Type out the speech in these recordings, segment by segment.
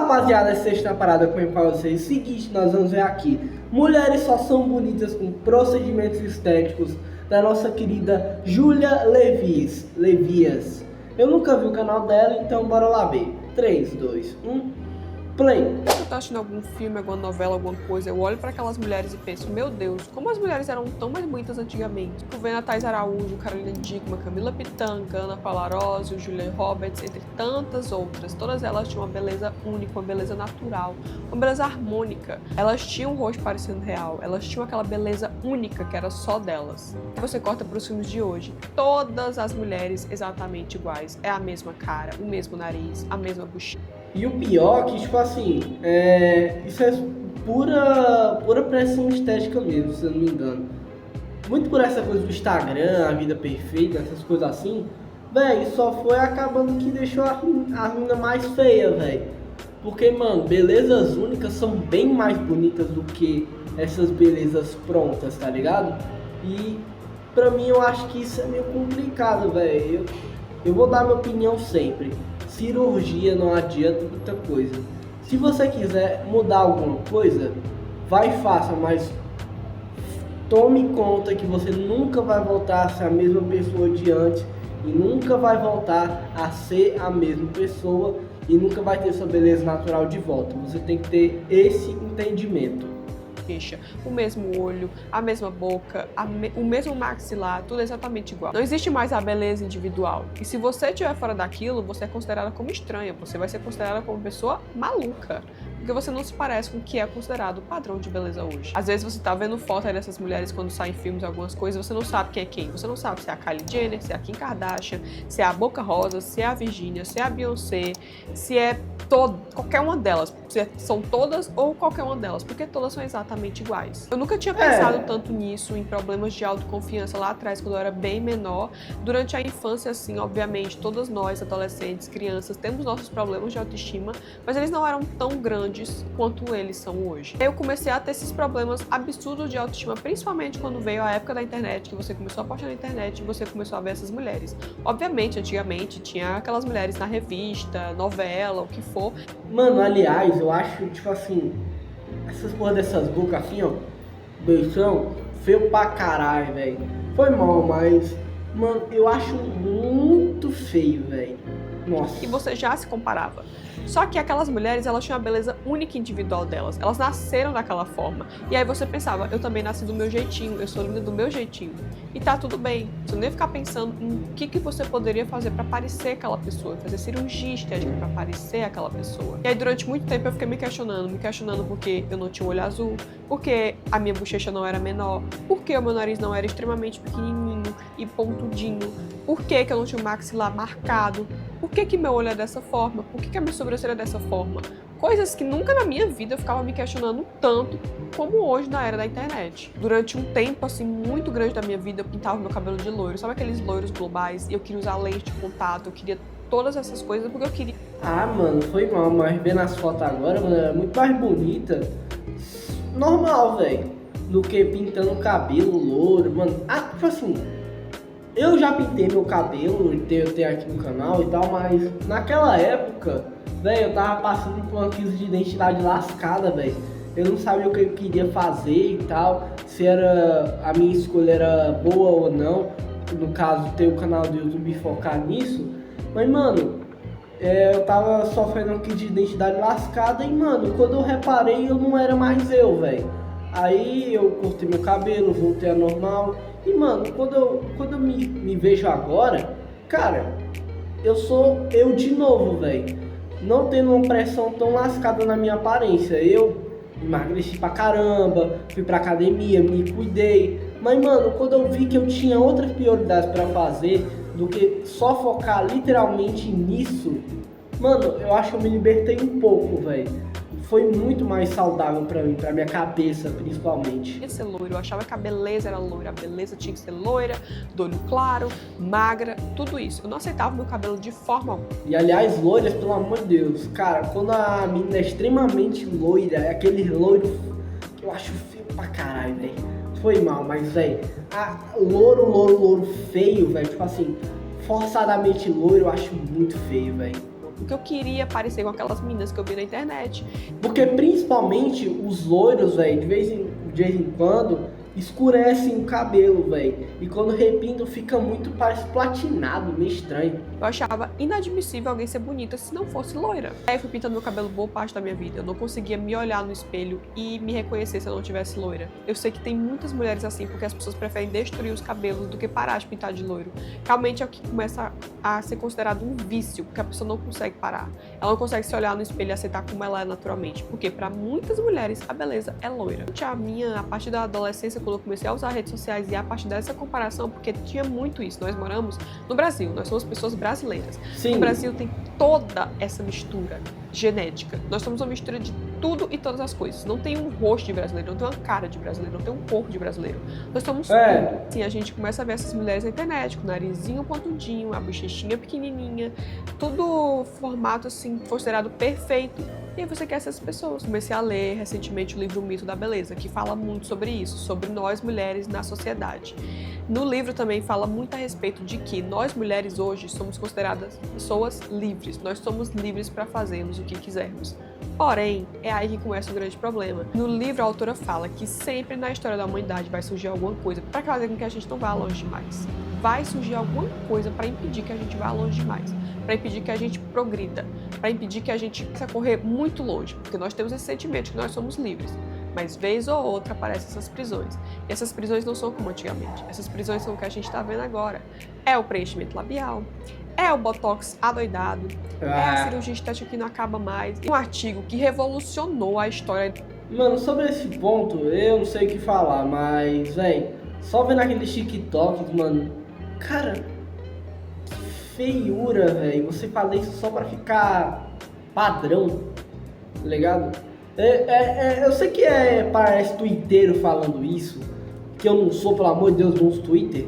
rapaziada, sexta parada com para vocês. Seguinte, nós vamos ver aqui. Mulheres só são bonitas com procedimentos estéticos da nossa querida Júlia Levias. Eu nunca vi o canal dela, então bora lá ver. 3, 2, 1, play. Quando eu tô assistindo algum filme, alguma novela, alguma coisa, eu olho pra aquelas mulheres e penso, meu Deus, como as mulheres eram tão mais bonitas antigamente. Fico vendo a Thais Araújo, Carolina Dickmann, Camila Pitanga, Ana Paula Arósio, Julia Roberts, entre tantas outras. Todas elas tinham uma beleza única, uma beleza natural, uma beleza harmônica. Elas tinham um rosto parecendo real, elas tinham aquela beleza única que era só delas. E você corta pros filmes de hoje, todas as mulheres exatamente iguais. É a mesma cara, o mesmo nariz, a mesma bochecha. E o pior é que, tipo assim, isso é pura pressão estética mesmo, se eu não me engano. Muito por essa coisa do Instagram, a vida perfeita, essas coisas assim, velho, só foi acabando que deixou a mina mais feia, velho. Porque, mano, belezas únicas são bem mais bonitas do que essas belezas prontas, tá ligado? E pra mim eu acho que isso é meio complicado, velho. Eu vou dar minha opinião sempre. Cirurgia não adianta muita coisa. Se você quiser mudar alguma coisa, vai e faça, mas tome conta que você nunca vai voltar a ser a mesma pessoa de antes e nunca vai voltar a ser a mesma pessoa e nunca vai ter sua beleza natural de volta. Você tem que ter esse entendimento. O mesmo olho, a mesma boca, o mesmo maxilar, tudo exatamente igual. Não existe mais a beleza individual. E se você estiver fora daquilo, você é considerada como estranha, você vai ser considerada como pessoa maluca. Porque você não se parece com o que é considerado o padrão de beleza hoje. Às vezes você tá vendo foto aí dessas mulheres quando saem filmes, algumas coisas, você não sabe quem é quem. Você não sabe se é a Kylie Jenner, se é a Kim Kardashian, se é a Boca Rosa, se é a Virginia, se é a Beyoncé, se é qualquer uma delas. Se são todas ou qualquer uma delas, porque todas são exatamente iguais. Eu nunca tinha pensado tanto nisso, em problemas de autoconfiança lá atrás, quando eu era bem menor. Durante a infância, assim, obviamente, todas nós, adolescentes, crianças, temos nossos problemas de autoestima, mas eles não eram tão grandes quanto eles são hoje. Eu comecei a ter esses problemas absurdos de autoestima, principalmente quando veio a época da internet, que você começou a postar na internet e você começou a ver essas mulheres. Obviamente, antigamente, tinha aquelas mulheres na revista, novela, o que for. Mano, aliás, eu acho, tipo assim, essas porra dessas bocas assim, ó, beijão, feio pra caralho, velho. Foi mal, mas, mano, eu acho muito feio, velho. Nossa. E você já se comparava. Só que aquelas mulheres, elas tinham a beleza única e individual delas. Elas nasceram daquela forma. E aí você pensava, eu também nasci do meu jeitinho, eu sou linda do meu jeitinho. E tá tudo bem. Você não ia ficar pensando em o que você poderia fazer pra parecer aquela pessoa. Fazer cirurgia estética pra parecer aquela pessoa. E aí durante muito tempo eu fiquei me questionando porque eu não tinha um olho azul, porque a minha bochecha não era menor, porque o meu nariz não era extremamente pequenininho e pontudinho, por que eu não tinha o maxilar marcado, por que meu olho é dessa forma, por que a minha sobrancelha é dessa forma. Coisas que nunca na minha vida eu ficava me questionando tanto como hoje na era da internet. Durante um tempo, assim, muito grande da minha vida, eu pintava meu cabelo de loiro. Sabe aqueles loiros globais? E eu queria usar lente de contato, eu queria todas essas coisas porque eu queria. Ah, mano, foi mal, mas vendo as fotos agora, mano, é muito mais bonita. Normal, velho, do que pintando o cabelo louro, mano. Ah, tipo assim, eu já pintei meu cabelo, eu tenho aqui no canal e tal, mas naquela época, velho, eu tava passando por uma crise de identidade lascada, velho. Eu não sabia o que eu queria fazer e tal, se a minha escolha era boa ou não. No caso, ter o canal do YouTube e focar nisso. Mas, mano, eu tava sofrendo uma crise de identidade lascada e, mano, quando eu reparei, eu não era mais eu, velho. Aí eu cortei meu cabelo, voltei a normal. E, mano, quando eu me vejo agora, cara, eu sou eu de novo, velho. Não tendo uma pressão tão lascada na minha aparência. Eu emagreci pra caramba, fui pra academia, me cuidei. Mas, mano, quando eu vi que eu tinha outras prioridades pra fazer do que só focar literalmente nisso, mano, eu acho que eu me libertei um pouco, velho. Foi muito mais saudável pra mim, pra minha cabeça, principalmente. Ia ser loiro, eu achava que a beleza era loira, a beleza tinha que ser loira, do olho claro, magra, tudo isso. Eu não aceitava meu cabelo de forma alguma. E aliás, loiras, pelo amor de Deus, cara, quando a menina é extremamente loira, é aquele loiro que eu acho feio pra caralho, velho. Foi mal, mas, velho, louro feio, velho, tipo assim, forçadamente loiro, eu acho muito feio, velho. Porque eu queria parecer com aquelas meninas que eu vi na internet. Porque principalmente os loiros, velho, de vez em quando, escurecem o cabelo, velho. E quando repintam fica muito, parece platinado, meio estranho. Eu achava inadmissível alguém ser bonita se não fosse loira. Aí eu fui pintando meu cabelo boa parte da minha vida. Eu não conseguia me olhar no espelho e me reconhecer se eu não tivesse loira. Eu sei que tem muitas mulheres assim, porque as pessoas preferem destruir os cabelos do que parar de pintar de loiro. Realmente é o que começa a ser considerado um vício, porque a pessoa não consegue parar. Ela não consegue se olhar no espelho e aceitar como ela é naturalmente. Porque para muitas mulheres a beleza é loira. A partir da adolescência, quando eu comecei a usar redes sociais, e a partir dessa comparação, porque tinha muito isso. Nós moramos no Brasil, nós somos pessoas brasileiras. Sim. No Brasil tem toda essa mistura genética. Nós somos uma mistura de tudo e todas as coisas. Não tem um rosto de brasileiro, não tem uma cara de brasileiro, não tem um corpo de brasileiro. Nós somos tudo. Assim, a gente começa a ver essas mulheres na internet, com o narizinho pontudinho, a bochechinha pequenininha, tudo formato assim, considerado perfeito. E aí você quer essas pessoas. Comecei a ler recentemente o livro O Mito da Beleza, que fala muito sobre isso, sobre nós mulheres na sociedade. No livro também fala muito a respeito de que nós mulheres hoje somos consideradas pessoas livres. Nós somos livres para fazermos o que quisermos. Porém, é aí que começa o grande problema. No livro, a autora fala que sempre na história da humanidade vai surgir alguma coisa para fazer com que a gente não vá longe demais. Vai surgir alguma coisa para impedir que a gente vá longe demais, para impedir que a gente progrida, para impedir que a gente possa correr muito longe, porque nós temos esse sentimento de que nós somos livres. Mas vez ou outra aparecem essas prisões. E essas prisões não são como antigamente. Essas prisões são o que a gente está vendo agora. É o preenchimento labial, é o botox adoidado, é a cirurgia estética que não acaba mais. Um artigo que revolucionou a história. Mano, sobre esse ponto, eu não sei o que falar, mas, velho, só vendo aqueles TikToks, mano, cara, que feiura, velho. Você fala isso só pra ficar padrão, tá ligado? Eu sei que parece twitteiro falando isso, que eu não sou, pelo amor de Deus, não uso Twitter.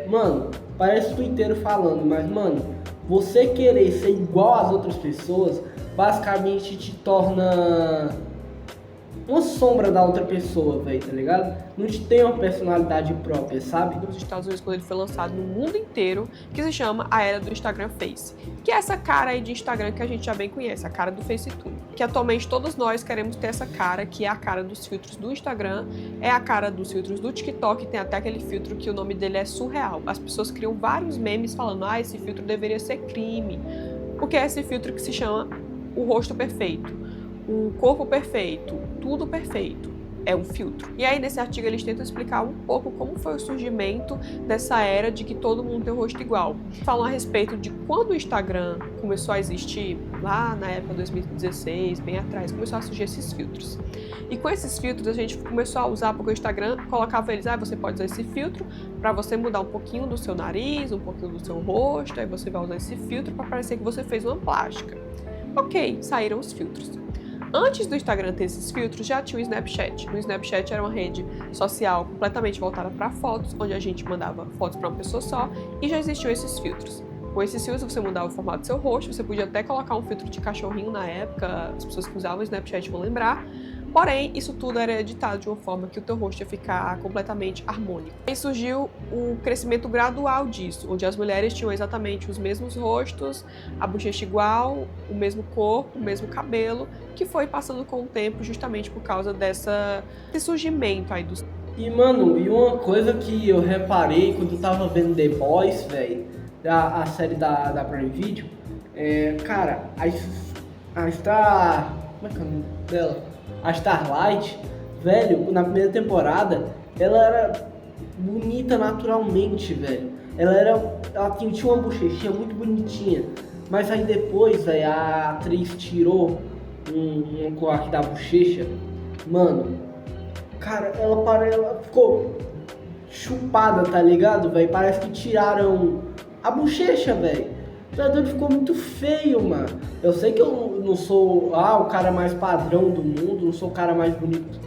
Mano, parece twitteiro falando, mas, mano, você querer ser igual às outras pessoas, basicamente te torna uma sombra da outra pessoa, velho, tá ligado? Não te tem uma personalidade própria, sabe? Nos Estados Unidos, quando ele foi lançado no mundo inteiro, que se chama a era do Instagram Face, que é essa cara aí de Instagram que a gente já bem conhece, a cara do FaceTune. Que atualmente todos nós queremos ter essa cara, que é a cara dos filtros do Instagram, é a cara dos filtros do TikTok, tem até aquele filtro que o nome dele é surreal. As pessoas criam vários memes falando, esse filtro deveria ser crime, porque é esse filtro que se chama o rosto perfeito, o corpo perfeito, tudo perfeito. É um filtro. E aí nesse artigo eles tentam explicar um pouco como foi o surgimento dessa era de que todo mundo tem o rosto igual. Falam a respeito de quando o Instagram começou a existir, lá na época de 2016, bem atrás, começou a surgir esses filtros. E com esses filtros a gente começou a usar, porque o Instagram colocava eles, você pode usar esse filtro para você mudar um pouquinho do seu nariz, um pouquinho do seu rosto, aí você vai usar esse filtro para parecer que você fez uma plástica. Ok, saíram os filtros. Antes do Instagram ter esses filtros, já tinha o Snapchat. O Snapchat era uma rede social completamente voltada para fotos, onde a gente mandava fotos para uma pessoa só, e já existiam esses filtros. Com esses filtros você mudava o formato do seu rosto, você podia até colocar um filtro de cachorrinho na época, as pessoas que usavam o Snapchat vão lembrar. Porém, isso tudo era editado de uma forma que o teu rosto ia ficar completamente harmônico. Aí surgiu o crescimento gradual disso, onde as mulheres tinham exatamente os mesmos rostos, a bochecha igual, o mesmo corpo, o mesmo cabelo, que foi passando com o tempo justamente por causa desse surgimento aí dos... E, mano, e uma coisa que eu reparei quando eu tava vendo The Boys, velho, a série da Prime Video, cara, a Star... Como é que é o nome dela? A Starlight, velho, na primeira temporada, ela era bonita naturalmente, velho. Ela tinha uma bochechinha muito bonitinha. Mas aí depois, velho, a atriz tirou um coque da bochecha. Mano, cara, ela ficou chupada, tá ligado, velho? Parece que tiraram a bochecha, velho. O ficou muito feio, mano. Eu sei que eu não sou o cara mais padrão do mundo, não sou o cara mais bonito de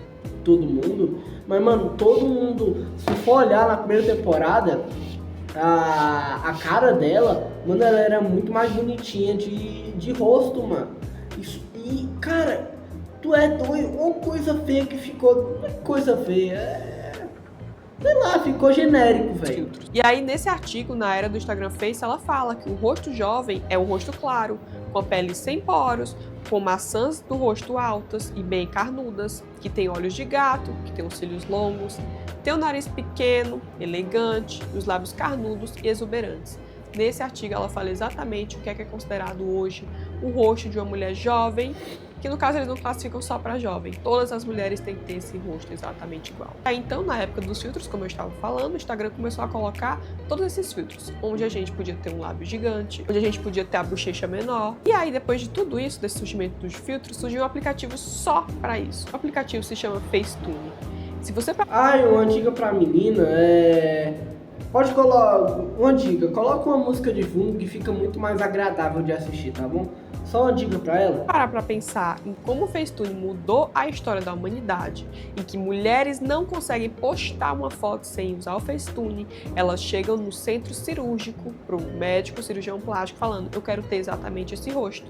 todo mundo, mas, mano, todo mundo, se for olhar na primeira temporada, a cara dela, mano, ela era muito mais bonitinha de rosto, mano. E, cara, tu é doido, uma coisa feia que ficou, coisa feia. sei lá, ficou genérico, velho. Filtros. E aí, nesse artigo, na era do Instagram Face, ela fala que o rosto jovem é o rosto claro, com a pele sem poros, com maçãs do rosto altas e bem carnudas, que tem olhos de gato, que tem os cílios longos, tem o nariz pequeno, elegante, os lábios carnudos e exuberantes. Nesse artigo, ela fala exatamente o que é considerado hoje o rosto de uma mulher jovem, que no caso eles não classificam só para jovem. Todas as mulheres têm que ter esse rosto exatamente igual. Aí, então, na época dos filtros, como eu estava falando, o Instagram começou a colocar todos esses filtros, onde a gente podia ter um lábio gigante, onde a gente podia ter a bochecha menor. E aí, depois de tudo isso, desse surgimento dos filtros, surgiu um aplicativo só para isso. O aplicativo se chama Facetune. Se você... Uma dica pra menina pode colocar uma dica, coloca uma música de fundo que fica muito mais agradável de assistir, tá bom? Só uma dica pra ela. Parar pra pensar em como o Facetune mudou a história da humanidade, em que mulheres não conseguem postar uma foto sem usar o Facetune, elas chegam no centro cirúrgico, pro médico cirurgião plástico, falando, eu quero ter exatamente esse rosto.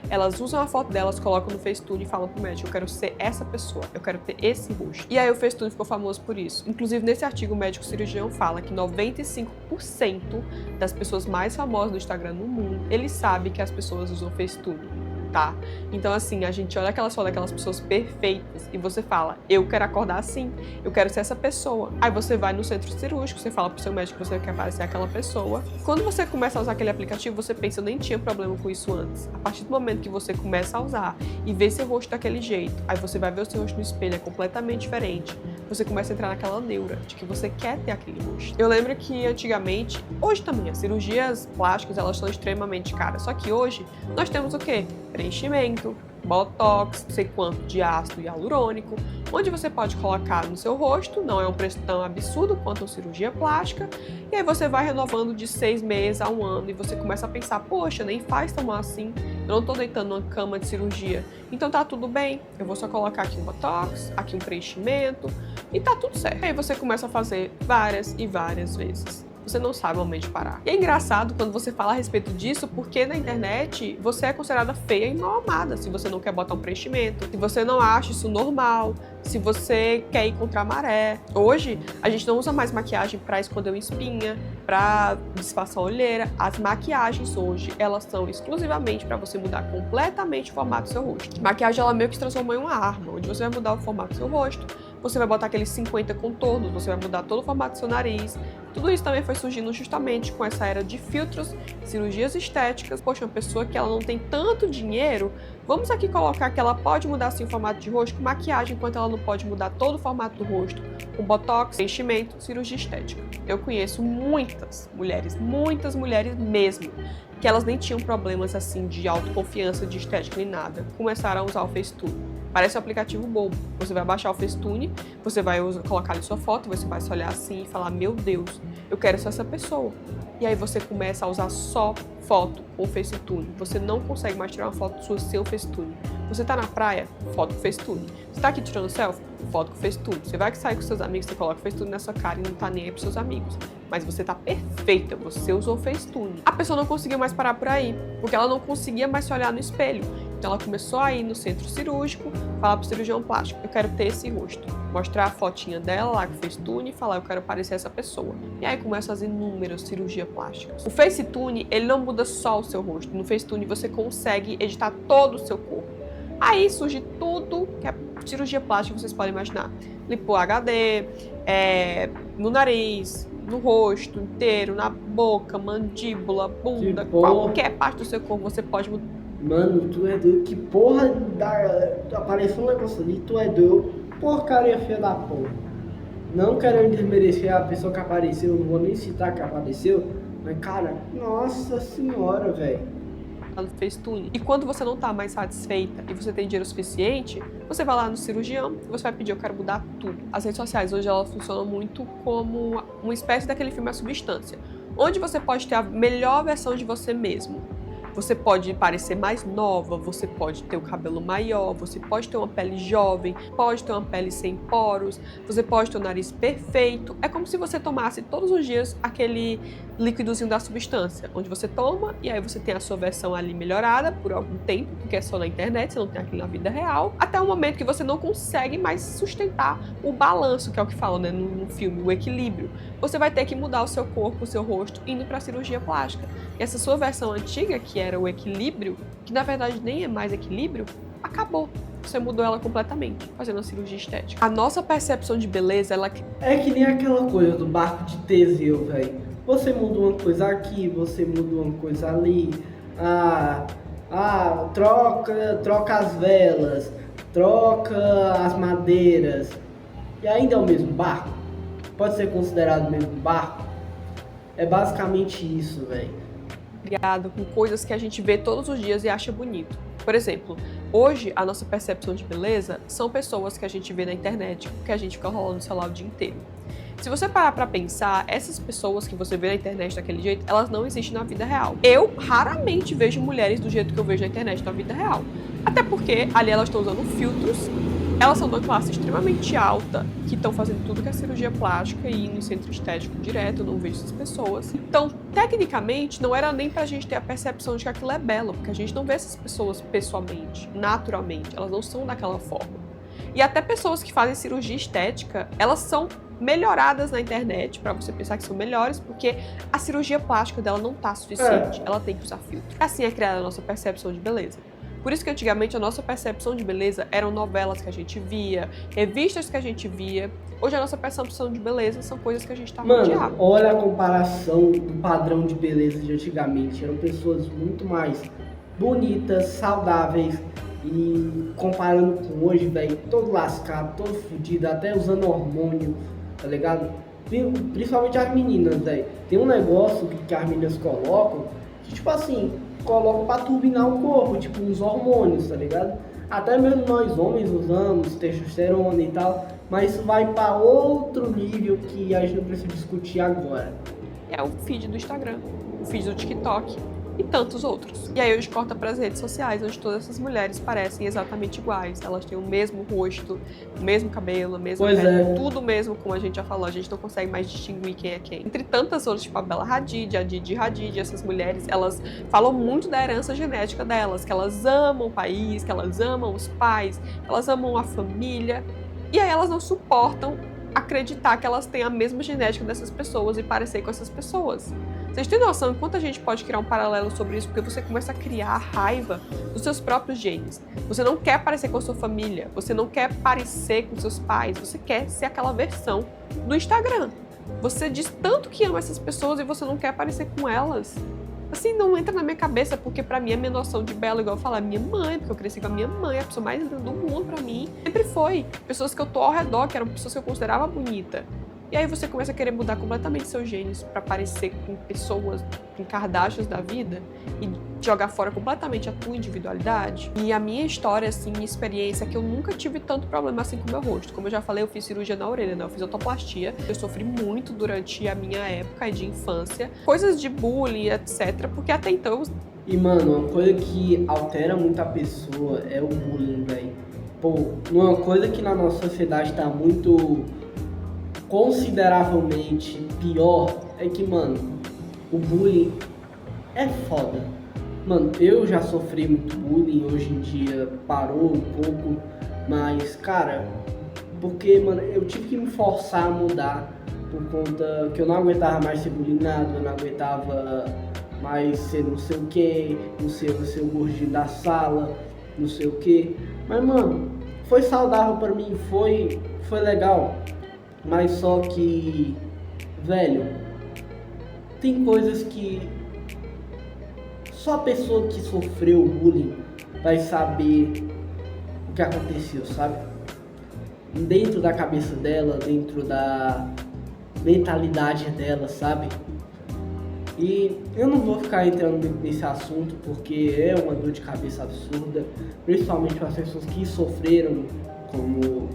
Elas usam a foto delas, colocam no Facetune e falam pro médico, eu quero ser essa pessoa, eu quero ter esse rosto. E aí o Facetune ficou famoso por isso. Inclusive, nesse artigo, o médico cirurgião fala que 95% das pessoas mais famosas do Instagram no mundo, ele sabe que as pessoas usam Facetune. Tá? Então, assim, a gente olha aquelas fotos daquelas pessoas perfeitas e você fala, eu quero acordar assim, eu quero ser essa pessoa. Aí você vai no centro cirúrgico, você fala pro seu médico que você quer parecer aquela pessoa. Quando você começa a usar aquele aplicativo, você pensa, eu nem tinha problema com isso antes. A partir do momento que você começa a usar e vê seu rosto daquele jeito, aí você vai ver o seu rosto no espelho, é completamente diferente. Você começa a entrar naquela neura de que você quer ter aquele rosto. Eu lembro que antigamente, hoje também, as cirurgias plásticas, elas são extremamente caras. Só que hoje, nós temos o quê? Preenchimento, botox, não sei quanto de ácido hialurônico, onde você pode colocar no seu rosto, não é um preço tão absurdo quanto a cirurgia plástica, e aí você vai renovando de 6 meses a 1 ano, e você começa a pensar, poxa, nem faz tão mal assim, eu não tô deitando numa cama de cirurgia, então tá tudo bem, eu vou só colocar aqui um botox, aqui um preenchimento, e tá tudo certo. Aí você começa a fazer várias e várias vezes. Você não sabe o momento de parar. E é engraçado quando você fala a respeito disso, porque na internet você é considerada feia e mal amada se você não quer botar um preenchimento, se você não acha isso normal, se você quer ir contra a maré. Hoje, a gente não usa mais maquiagem para esconder uma espinha, para disfarçar a olheira. As maquiagens hoje, elas são exclusivamente para você mudar completamente o formato do seu rosto. A maquiagem, ela meio que se transformou em uma arma, onde você vai mudar o formato do seu rosto, você vai botar aqueles 50 contornos, você vai mudar todo o formato do seu nariz. Tudo isso também foi surgindo justamente com essa era de filtros, cirurgias estéticas. Poxa, uma pessoa que ela não tem tanto dinheiro, vamos aqui colocar que ela pode mudar assim o formato de rosto com maquiagem, enquanto ela não pode mudar todo o formato do rosto com botox, preenchimento, cirurgia estética. Eu conheço muitas mulheres mesmo, que elas nem tinham problemas assim de autoconfiança, de estética nem nada, começaram a usar o Facetune. Parece um aplicativo bobo. Você vai baixar o Facetune, você vai colocar ali sua foto, você vai se olhar assim e falar, meu Deus, eu quero ser essa pessoa. E aí você começa a usar só foto com o Facetune. Você não consegue mais tirar uma foto sua sem o Facetune. Você tá na praia, foto com o Facetune. Você tá aqui tirando selfie, foto com o Facetune. Você vai sair com seus amigos, você coloca o Facetune na sua cara e não tá nem aí pros seus amigos. Mas você tá perfeita, você usou o Facetune. A pessoa não conseguiu mais parar por aí, porque ela não conseguia mais se olhar no espelho. Então ela começou a ir no centro cirúrgico, falar pro cirurgião plástico, eu quero ter esse rosto. Mostrar a fotinha dela lá com o Facetune e falar, eu quero parecer essa pessoa. E aí começam as inúmeras cirurgias plásticas. O Facetune, ele não muda só o seu rosto. No Facetune você consegue editar todo o seu corpo. Aí surge tudo que é cirurgia plástica, vocês podem imaginar. Lipo HD, no nariz, no rosto inteiro, na boca, mandíbula, bunda, qualquer parte do seu corpo você pode mudar. Mano, tu é doido, que porra apareceu um negócio ali, tu é doido, porcaria feia da porra. Não querendo desmerecer a pessoa que apareceu, não vou nem citar que apareceu, mas cara, nossa senhora, velho. No Facetune. E quando você não tá mais satisfeita e você tem dinheiro suficiente, você vai lá no cirurgião e você vai pedir, eu quero mudar tudo. As redes sociais hoje, elas funcionam muito como uma espécie daquele filme A Substância, onde você pode ter a melhor versão de você mesmo. Você pode parecer mais nova, você pode ter o cabelo maior, você pode ter uma pele jovem, pode ter uma pele sem poros, você pode ter o nariz perfeito. É como se você tomasse todos os dias aquele líquidozinho da substância, onde você toma e aí você tem a sua versão ali melhorada por algum tempo, porque é só na internet, você não tem aquilo na vida real, até o momento que você não consegue mais sustentar o balanço, que é o que falam, né, no filme, o equilíbrio. Você vai ter que mudar o seu corpo, o seu rosto, indo para a cirurgia plástica. E essa sua versão antiga, que era o equilíbrio, que na verdade nem é mais equilíbrio, acabou. Você mudou ela completamente, fazendo a cirurgia estética. A nossa percepção de beleza, ela... É que nem aquela coisa do barco de Teseu, velho. Você muda uma coisa aqui, você muda uma coisa ali. Troca as velas, troca as madeiras. E ainda é o mesmo barco? Pode ser considerado o mesmo barco? É basicamente isso, velho. Criado com coisas que a gente vê todos os dias e acha bonito. Por exemplo, hoje a nossa percepção de beleza são pessoas que a gente vê na internet, que a gente fica rolando no celular o dia inteiro. Se você parar pra pensar, essas pessoas que você vê na internet daquele jeito, elas não existem na vida real. Eu raramente vejo mulheres do jeito que eu vejo na internet na vida real. Até porque ali elas estão usando filtros, elas são de uma classe extremamente alta, que estão fazendo tudo que é cirurgia plástica e indo em centro estético direto, eu não vejo essas pessoas. Então, tecnicamente, não era nem pra gente ter a percepção de que aquilo é belo, porque a gente não vê essas pessoas pessoalmente, naturalmente, elas não são daquela forma. E até pessoas que fazem cirurgia estética, elas são melhoradas na internet, pra você pensar que são melhores, porque a cirurgia plástica dela não tá suficiente, ela tem que usar filtro. Assim é criada a nossa percepção de beleza. Por isso que antigamente a nossa percepção de beleza eram novelas que a gente via, revistas que a gente via. Hoje a nossa percepção de beleza são coisas que a gente tá rodeado. Mano, olha a comparação do padrão de beleza de antigamente. Eram pessoas muito mais bonitas, saudáveis. E comparando com hoje, velho, todo lascado, todo fudido, até usando hormônio, tá ligado? Principalmente as meninas, velho. Tem um negócio que as meninas colocam, que tipo assim, colocam pra turbinar o corpo, tipo uns hormônios, tá ligado? Até mesmo nós homens usamos testosterona e tal, mas isso vai pra outro nível que a gente não precisa discutir agora. É o feed do Instagram, o feed do TikTok e tantos outros. E aí a gente corta para as redes sociais, onde todas essas mulheres parecem exatamente iguais. Elas têm o mesmo rosto, o mesmo cabelo, a mesma pele, tudo mesmo, como a gente já falou. A gente não consegue mais distinguir quem é quem. Entre tantas outras, tipo a Bella Hadid, a Didi Hadid, essas mulheres, elas falam muito da herança genética delas, que elas amam o país, que elas amam os pais, que elas amam a família. E aí elas não suportam acreditar que elas têm a mesma genética dessas pessoas e parecer com essas pessoas. Vocês têm noção de quanta gente pode criar um paralelo sobre isso? Porque você começa a criar raiva dos seus próprios genes. Você não quer parecer com a sua família, você não quer parecer com seus pais, você quer ser aquela versão do Instagram. Você diz tanto que ama essas pessoas e você não quer parecer com elas. Assim, não entra na minha cabeça, porque pra mim a minha noção de belo, igual eu falo, é minha mãe, porque eu cresci com a minha mãe, a pessoa mais linda do mundo pra mim. Sempre foi. Pessoas que eu tô ao redor, que eram pessoas que eu considerava bonita. E aí você começa a querer mudar completamente seus genes pra parecer com pessoas, com Kardashians da vida e jogar fora completamente a tua individualidade. E a minha história, assim, minha experiência é que eu nunca tive tanto problema assim com o meu rosto. Como eu já falei, eu fiz cirurgia na orelha, né? Eu fiz otoplastia. Eu sofri muito durante a minha época de infância. Coisas de bullying, etc. Porque até então... E, mano, uma coisa que altera muito a pessoa é o bullying, velho. Pô, uma coisa que na nossa sociedade tá muito... consideravelmente pior é que, mano, o bullying é foda. Mano, eu já sofri muito bullying, hoje em dia parou um pouco, mas, cara, porque, mano, eu tive que me forçar a mudar por conta que eu não aguentava mais ser bullyingado, eu não aguentava mais ser não sei o que, não ser o gordinho da sala, não sei o que. Mas, mano, foi saudável pra mim, foi legal. Mas só que, velho, tem coisas que só a pessoa que sofreu bullying vai saber o que aconteceu, sabe? Dentro da cabeça dela, dentro da mentalidade dela, sabe? E eu não vou ficar entrando nesse assunto porque é uma dor de cabeça absurda, principalmente para as pessoas que sofreram, como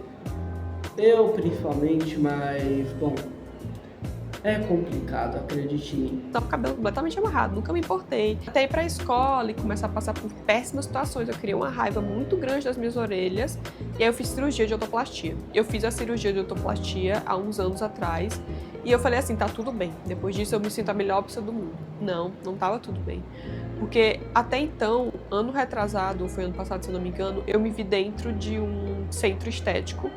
eu principalmente, mas, bom, É complicado, acredite em mim. Tava com o cabelo completamente amarrado, nunca me importei. Até ir pra escola e começar a passar por péssimas situações. Eu criei uma raiva muito grande das minhas orelhas. E aí eu fiz cirurgia de otoplastia. Eu fiz a cirurgia de otoplastia há uns anos atrás. E eu falei assim, tá tudo bem. Depois disso eu me sinto a melhor pessoa do mundo. Não tava tudo bem. Porque até então, ano retrasado, ou foi ano passado, se eu não me engano, eu me vi dentro de um centro estético,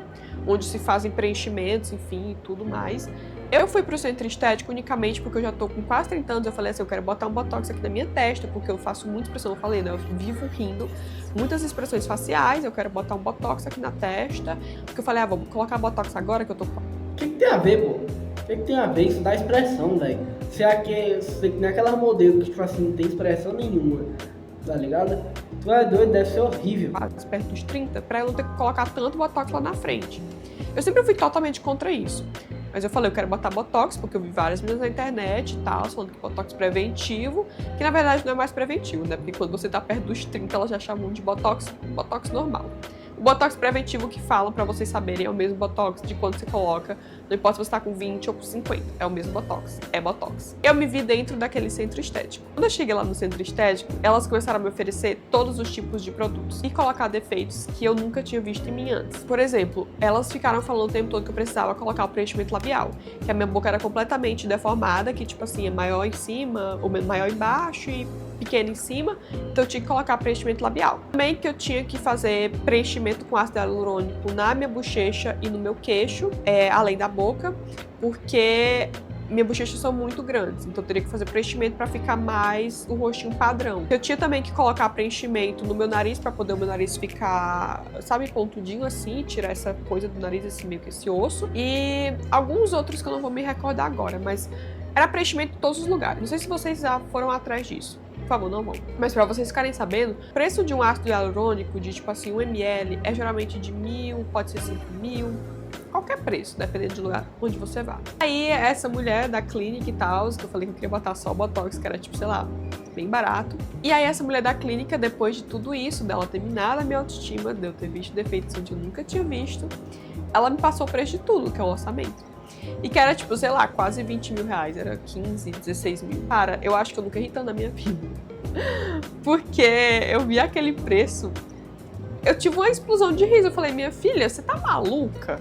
onde se fazem preenchimentos, enfim, e tudo mais. Eu fui pro centro estético unicamente porque eu já tô com quase 30 anos. Eu falei assim, eu quero botar um botox aqui na minha testa, porque eu faço muita expressão, eu falei, né? Eu vivo rindo, muitas expressões faciais, eu quero botar um botox aqui na testa. Porque eu falei, vamos colocar botox agora que eu tô... O que tem a ver, pô? O que tem a ver? Isso dá expressão, velho. Você que nem aquela modelo que, tipo assim, não tem expressão nenhuma, tá ligado? Tu é doido, deve ser horrível. Quase perto dos 30, pra eu não ter que colocar tanto botox lá na frente. Eu sempre fui totalmente contra isso. Mas eu falei, eu quero botar botox, porque eu vi várias meninas na internet e tal, falando que botox preventivo, que na verdade não é mais preventivo, né? Porque quando você tá perto dos 30, elas já chamam de botox normal. O botox preventivo que falam pra vocês saberem é o mesmo botox de quando você coloca, não importa se você tá com 20 ou com 50, é o mesmo botox, é botox. Eu me vi dentro daquele centro estético. Quando eu cheguei lá no centro estético, elas começaram a me oferecer todos os tipos de produtos e colocar defeitos que eu nunca tinha visto em mim antes. Por exemplo, elas ficaram falando o tempo todo que eu precisava colocar o preenchimento labial, que a minha boca era completamente deformada, que tipo assim, é maior em cima, ou maior embaixo e pequeno em cima, então eu tinha que colocar preenchimento labial. Também que eu tinha que fazer preenchimento com ácido hialurônico na minha bochecha e no meu queixo, além da boca, porque minhas bochechas são muito grandes, então eu teria que fazer preenchimento para ficar mais o rostinho padrão. Eu tinha também que colocar preenchimento no meu nariz para poder o meu nariz ficar, sabe, pontudinho assim, tirar essa coisa do nariz, esse meio que esse osso. E alguns outros que eu não vou me recordar agora, mas era preenchimento em todos os lugares. Não sei se vocês já foram atrás disso. Por favor, não vão. Mas pra vocês ficarem sabendo, o preço de um ácido hialurônico de, tipo assim, 1 ml é geralmente de 1.000, pode ser 5.000, qualquer preço, dependendo do lugar onde você vá. Aí, essa mulher da clínica e tal, que eu falei que eu queria botar só o botox, que era, tipo, sei lá, bem barato. E aí, essa mulher da clínica, depois de tudo isso, dela ter minado a minha autoestima, de eu ter visto defeitos onde eu nunca tinha visto, ela me passou o preço de tudo, que é o orçamento. E que era, tipo, sei lá, quase 20 mil reais. Era 15, 16 mil. Cara, eu acho que eu nunca ri tanto na minha vida. Porque eu vi aquele preço. Eu tive uma explosão de riso. Eu falei, minha filha, você tá maluca?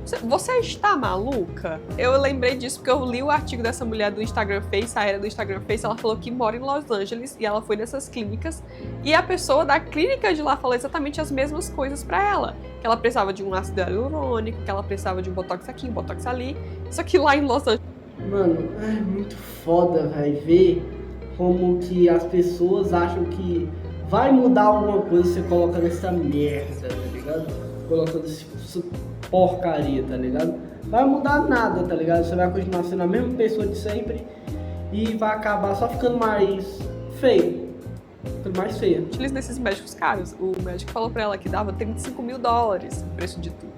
Você está maluca? Eu lembrei disso porque eu li o artigo dessa mulher do Instagram Face, a era do Instagram Face, ela falou que mora em Los Angeles e ela foi nessas clínicas e a pessoa da clínica de lá falou exatamente as mesmas coisas pra ela. Que ela precisava de um ácido hialurônico, que ela precisava de um botox aqui, um botox ali. Só que lá em Los Angeles... Mano, é muito foda, velho, ver como que as pessoas acham que vai mudar alguma coisa você coloca nessa merda, tá ligado? Colocando essa porcaria, tá ligado? Vai mudar nada, tá ligado? Você vai continuar sendo a mesma pessoa de sempre e vai acabar só ficando mais feio. Ficando mais feia. Nesses médicos caros, o médico falou pra ela que dava 35 mil dólares o preço de tudo.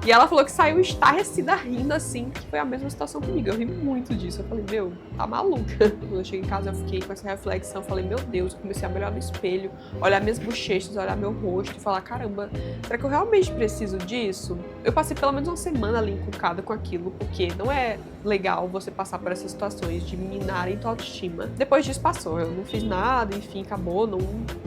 E ela falou que saiu estarrecida rindo assim, que foi a mesma situação comigo. Eu ri muito disso. Eu falei, meu, tá maluca. Quando eu cheguei em casa, eu fiquei com essa reflexão. Eu falei, meu Deus, eu comecei a olhar no espelho, olhar minhas bochechas, olhar meu rosto e falar, caramba, será que eu realmente preciso disso? Eu passei pelo menos uma semana ali encucada com aquilo, porque não é legal você passar por essas situações de minarem tua autoestima. Depois disso passou, eu não fiz nada, enfim, acabou, não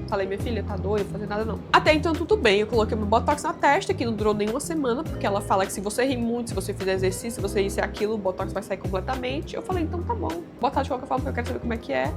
falei, minha filha, tá doida, fazer nada não. Até então tudo bem, eu coloquei meu botox na testa, que não durou nem uma semana, porque ela fala que se você rir muito, se você fizer exercício, se você isso e aquilo, o botox vai sair completamente. Eu falei, então tá bom, botar de qualquer forma, porque eu quero saber como é que é.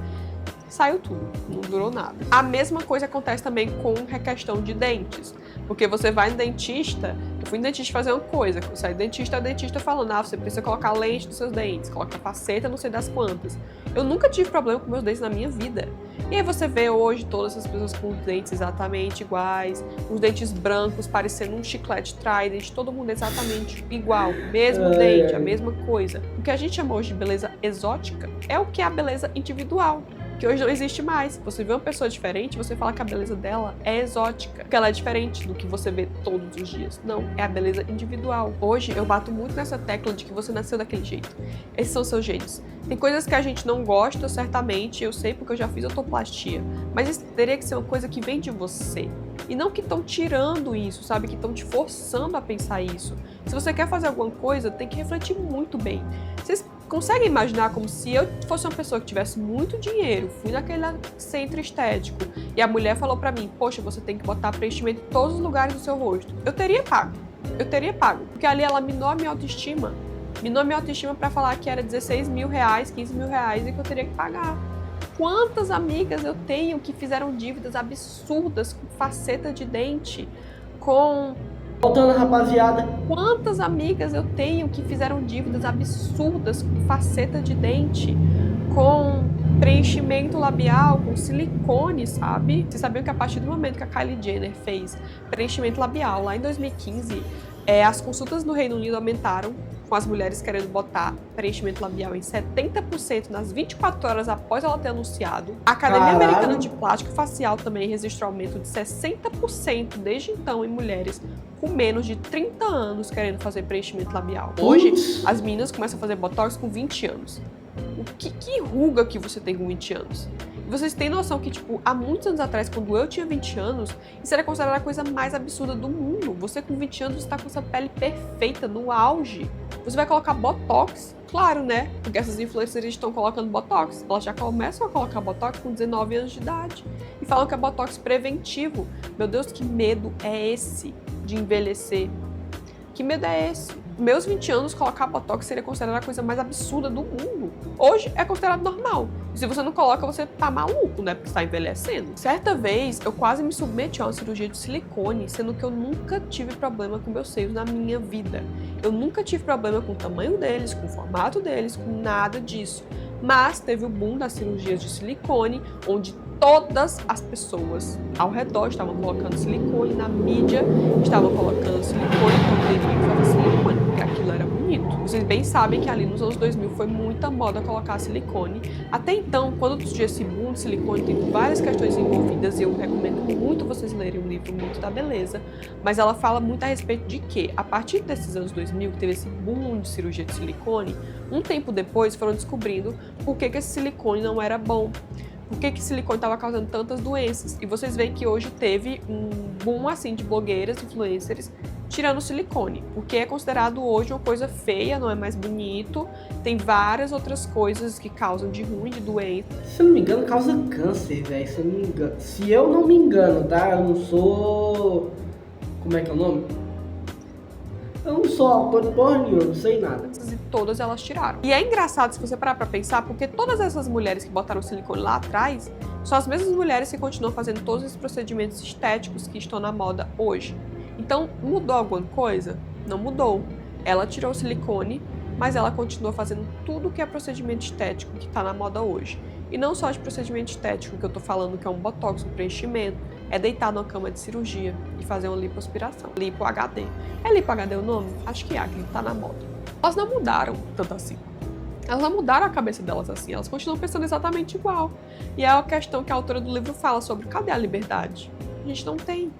Saiu tudo, não durou nada. A mesma coisa acontece também com a questão de dentes. Porque você vai no dentista, eu fui no dentista fazer uma coisa, eu saí do dentista, a dentista falando, você precisa colocar lente nos seus dentes, coloca faceta, não sei das quantas. Eu nunca tive problema com meus dentes na minha vida. E aí você vê hoje todas essas pessoas com os dentes exatamente iguais, os dentes brancos parecendo um chiclete Trident, todo mundo exatamente igual, mesmo dente, a mesma coisa. O que a gente chama hoje de beleza exótica é o que é a beleza individual, que hoje não existe mais. Você vê uma pessoa diferente, você fala que a beleza dela é exótica, porque ela é diferente do que você vê todos os dias. Não, é a beleza individual. Hoje eu bato muito nessa tecla de que você nasceu daquele jeito. Esses são os seus jeitos. Tem coisas que a gente não gosta, certamente, eu sei porque eu já fiz autoplastia, mas isso teria que ser uma coisa que vem de você. E não que estão tirando isso, sabe? Que estão te forçando a pensar isso. Se você quer fazer alguma coisa, tem que refletir muito bem. Vocês Consegue imaginar como se eu fosse uma pessoa que tivesse muito dinheiro, fui naquele centro estético e a mulher falou pra mim, poxa, você tem que botar preenchimento em todos os lugares do seu rosto. Eu teria pago, porque ali ela minou a minha autoestima. Minou a minha autoestima pra falar que era 16 mil reais, 15 mil reais e que eu teria que pagar. Quantas amigas eu tenho que fizeram dívidas absurdas com faceta de dente, com... Voltando, rapaziada. Quantas amigas eu tenho que fizeram dívidas absurdas com faceta de dente, com preenchimento labial, com silicone, sabe? Vocês sabiam que a partir do momento que a Kylie Jenner fez preenchimento labial, lá em 2015, as consultas no Reino Unido aumentaram, com as mulheres querendo botar preenchimento labial em 70% nas 24 horas após ela ter anunciado. A Academia Americana de Plástica Facial também registrou aumento de 60% desde então em mulheres com menos de 30 anos querendo fazer preenchimento labial. Hoje, as meninas começam a fazer botox com 20 anos. Que ruga que você tem com 20 anos? E vocês têm noção que, tipo, há muitos anos atrás, quando eu tinha 20 anos, isso era considerada a coisa mais absurda do mundo. Você com 20 anos está com essa pele perfeita, no auge. Você vai colocar botox? Claro, né? Porque essas influencers estão colocando botox. Elas já começam a colocar botox com 19 anos de idade. E falam que é botox preventivo. Meu Deus, que medo é esse de envelhecer? Que medo é esse? Meus 20 anos, colocar botox seria considerada a coisa mais absurda do mundo. Hoje é considerado normal. E se você não coloca, você tá maluco, né? Porque está envelhecendo. Certa vez, eu quase me submeti a uma cirurgia de silicone, sendo que eu nunca tive problema com meus seios na minha vida. Eu nunca tive problema com o tamanho deles, com o formato deles, com nada disso. Mas teve o boom das cirurgias de silicone, onde todas as pessoas ao redor estavam colocando silicone, na mídia estavam colocando silicone, então devia fazer silicone, porque aquilo era bonito. Vocês bem sabem que ali nos anos 2000 foi muita moda colocar silicone. Até então, quando surgiu esse boom de silicone, tem várias questões envolvidas e eu recomendo muito vocês lerem um livro Muito da Beleza, mas ela fala muito a respeito de que, a partir desses anos 2000, que teve esse boom de cirurgia de silicone, um tempo depois foram descobrindo por que esse silicone não era bom. Por que silicone estava causando tantas doenças? E vocês veem que hoje teve um boom assim de blogueiras, influencers, tirando o silicone. Porque é considerado hoje uma coisa feia, não é mais bonito. Tem várias outras coisas que causam de ruim, de doença. Se eu não me engano, causa câncer, velho. Se eu não me engano, tá? Eu não sou... Como é que é o nome? Eu não sou autor de porra nenhuma, não sei nada. E todas elas tiraram. E é engraçado se você parar pra pensar, porque todas essas mulheres que botaram silicone lá atrás são as mesmas mulheres que continuam fazendo todos esses procedimentos estéticos que estão na moda hoje. Então, mudou alguma coisa? Não mudou. Ela tirou o silicone, mas ela continua fazendo tudo que é procedimento estético que tá na moda hoje. E não só de procedimento estético, que eu tô falando que é um botox, um preenchimento, é deitar numa cama de cirurgia e fazer uma lipoaspiração. Lipo HD. É Lipo HD o nome? Acho que é, que tá na moda. Elas não mudaram tanto assim. Elas não mudaram a cabeça delas assim, elas continuam pensando exatamente igual. E é a questão que a autora do livro fala sobre cadê a liberdade? A gente não tem.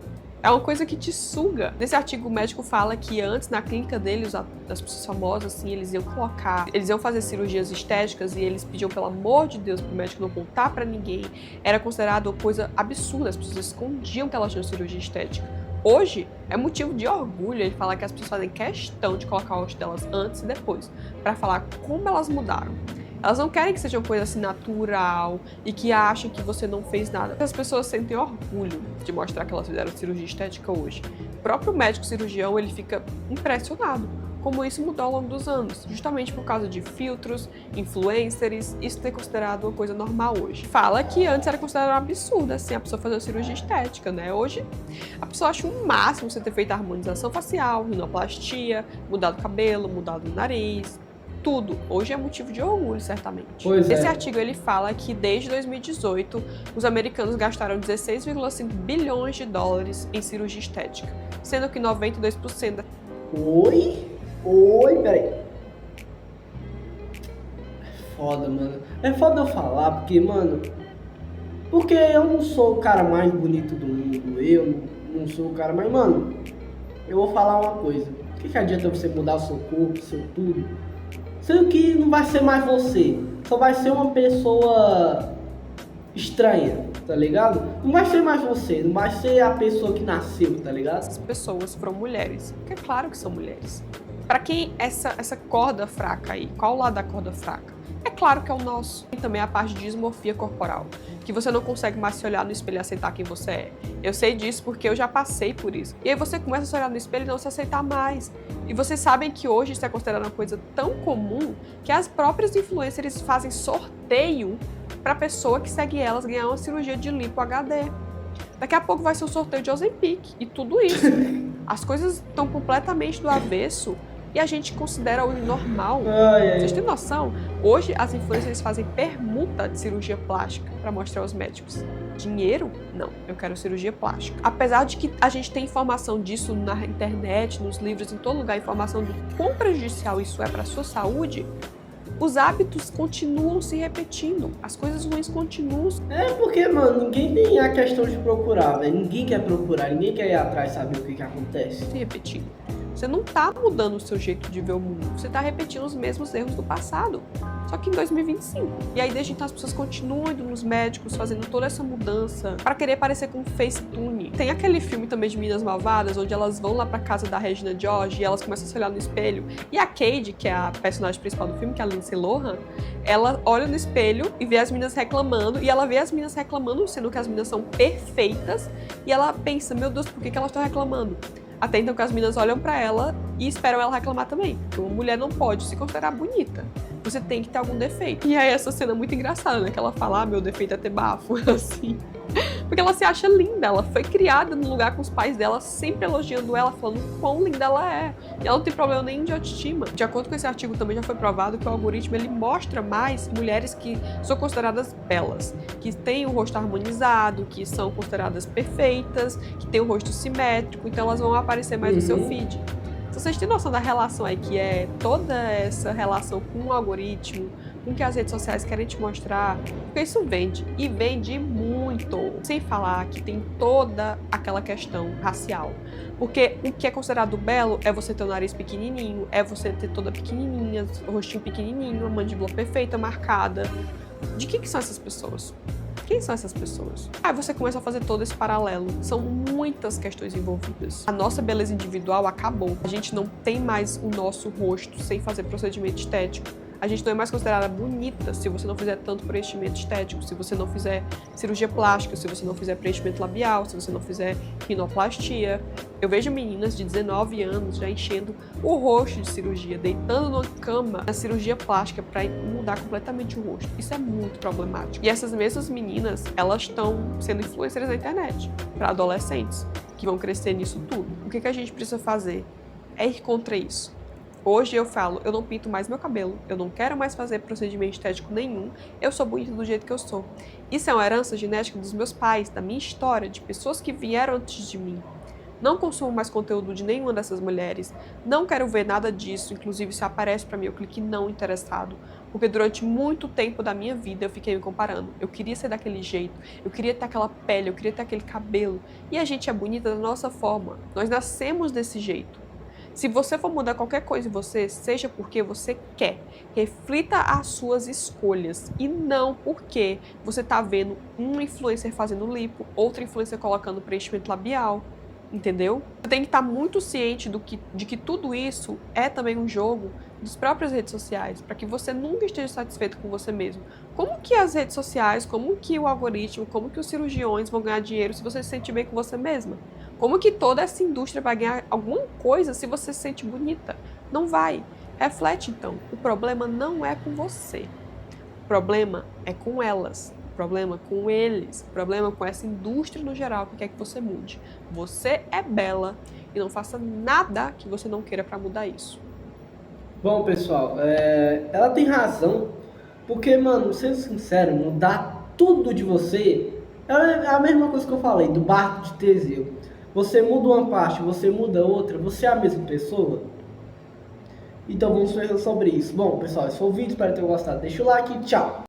É uma coisa que te suga. Nesse artigo, o médico fala que antes, na clínica dele, as pessoas famosas, assim, eles iam fazer cirurgias estéticas e eles pediam, pelo amor de Deus, pro médico não contar pra ninguém. Era considerado uma coisa absurda, as pessoas escondiam que elas tinham cirurgia estética. Hoje, é motivo de orgulho ele falar que as pessoas fazem questão de colocar o rosto delas antes e depois, pra falar como elas mudaram. Elas não querem que seja uma coisa assim natural e que achem que você não fez nada. As pessoas sentem orgulho de mostrar que elas fizeram cirurgia estética hoje. O próprio médico cirurgião, ele fica impressionado como isso mudou ao longo dos anos, justamente por causa de filtros, influencers, isso ter considerado uma coisa normal hoje. Fala que antes era considerado um absurdo, assim, a pessoa fazer uma cirurgia estética, né? Hoje, a pessoa acha o máximo você ter feito a harmonização facial, rinoplastia, mudado o cabelo, mudado o nariz, tudo. Hoje é motivo de orgulho, certamente. Pois é. Esse artigo, ele fala que desde 2018, os americanos gastaram 16,5 bilhões de dólares em cirurgia estética, sendo que 92%... Oi, peraí. É foda, mano. É foda eu falar, porque, mano... Porque eu não sou o cara mais bonito do mundo. Eu não sou o cara mais... Mano, eu vou falar uma coisa. O que adianta você mudar o seu corpo, seu tudo? Sendo que não vai ser mais você. Só vai ser uma pessoa estranha, tá ligado? Não vai ser mais você, não vai ser a pessoa que nasceu, tá ligado? As pessoas foram mulheres, porque é claro que são mulheres. Pra quem essa corda fraca aí? Qual o lado da corda fraca? É claro que é o nosso. E também a parte de dismorfia corporal, que você não consegue mais se olhar no espelho e aceitar quem você é. Eu sei disso porque eu já passei por isso. E aí você começa a se olhar no espelho e não se aceitar mais. E vocês sabem que hoje isso é considerado uma coisa tão comum que as próprias influencers fazem sorteio pra pessoa que segue elas ganhar uma cirurgia de lipo HD. Daqui a pouco vai ser um sorteio de Ozempic e tudo isso. As coisas estão completamente do avesso e a gente considera o normal. Vocês têm noção? Hoje as influencers fazem permuta de cirurgia plástica para mostrar aos médicos. Dinheiro? Não, eu quero cirurgia plástica. Apesar de que a gente tem informação disso na internet, nos livros, em todo lugar, informação do quão prejudicial isso é para a sua saúde, os hábitos continuam se repetindo. As coisas ruins continuam. É porque, mano, ninguém tem a questão de procurar, velho. Ninguém quer procurar, ninguém quer ir atrás saber o que acontece. Se repetindo. Você não tá mudando o seu jeito de ver o mundo. Você tá repetindo os mesmos erros do passado. Só que em 2025. E aí, desde então, as pessoas continuam indo nos médicos, fazendo toda essa mudança pra querer parecer com Facetune. Tem aquele filme também de Meninas Malvadas, onde elas vão lá pra casa da Regina George e elas começam a se olhar no espelho. E a Cade, que é a personagem principal do filme, que é a Lindsay Lohan, ela olha no espelho e vê as meninas reclamando. E ela vê as meninas reclamando, sendo que as meninas são perfeitas. E ela pensa, meu Deus, por que elas estão reclamando? Até então que as meninas olham pra ela e esperam ela reclamar também. Porque uma mulher não pode se considerar bonita. Você tem que ter algum defeito. E aí essa cena é muito engraçada, né? Que ela fala, meu defeito é ter bafo, assim. Porque ela se acha linda. Ela foi criada num lugar com os pais dela, sempre elogiando ela, falando o quão linda ela é. E ela não tem problema nenhum de autoestima. De acordo com esse artigo, também já foi provado que o algoritmo, ele mostra mais mulheres que são consideradas belas. Que têm o rosto harmonizado, que são consideradas perfeitas, que têm o rosto simétrico. Então elas vão aparecer mais no seu feed. Vocês têm noção da relação aí, que é toda essa relação com o algoritmo, com o que as redes sociais querem te mostrar, porque isso vende, e vende muito. Sem falar que tem toda aquela questão racial. Porque o que é considerado belo é você ter o nariz pequenininho, é você ter toda pequenininha, o rostinho pequenininho, a mandíbula perfeita, marcada. De que são essas pessoas? Quem são essas pessoas? Aí você começa a fazer todo esse paralelo. São muitas questões envolvidas. A nossa beleza individual acabou. A gente não tem mais o nosso rosto sem fazer procedimento estético. A gente não é mais considerada bonita se você não fizer tanto preenchimento estético, se você não fizer cirurgia plástica, se você não fizer preenchimento labial, se você não fizer rinoplastia. Eu vejo meninas de 19 anos já enchendo o rosto de cirurgia, deitando numa cama na cirurgia plástica para mudar completamente o rosto. Isso é muito problemático. E essas mesmas meninas, elas estão sendo influencers na internet para adolescentes que vão crescer nisso tudo. O que a gente precisa fazer? É ir contra isso. Hoje eu falo, eu não pinto mais meu cabelo, eu não quero mais fazer procedimento estético nenhum, eu sou bonita do jeito que eu sou. Isso é uma herança genética dos meus pais, da minha história, de pessoas que vieram antes de mim. Não consumo mais conteúdo de nenhuma dessas mulheres, não quero ver nada disso, inclusive se aparece pra mim eu clique não interessado, porque durante muito tempo da minha vida eu fiquei me comparando. Eu queria ser daquele jeito, eu queria ter aquela pele, eu queria ter aquele cabelo, e a gente é bonita da nossa forma, nós nascemos desse jeito. Se você for mudar qualquer coisa em você, seja porque você quer. Reflita as suas escolhas e não porque você tá vendo um influencer fazendo lipo, outra influencer colocando preenchimento labial, entendeu? Você tem que estar muito ciente de que tudo isso é também um jogo das próprias redes sociais, para que você nunca esteja satisfeito com você mesmo. Como que as redes sociais, como que o algoritmo, como que os cirurgiões vão ganhar dinheiro se você se sente bem com você mesma? Como que toda essa indústria vai ganhar alguma coisa se você se sente bonita? Não vai. Reflete então. O problema não é com você. O problema é com elas. O problema é com eles. O problema é com essa indústria no geral que quer que você mude. Você é bela e não faça nada que você não queira para mudar isso. Bom, pessoal, ela tem razão. Porque, mano, sendo sincero, mudar tudo de você é a mesma coisa que eu falei, do barco de Teseu. Você muda uma parte, você muda outra, você é a mesma pessoa? Então vamos pensar sobre isso. Bom, pessoal, esse foi o vídeo, espero ter gostado. Deixa o like e tchau!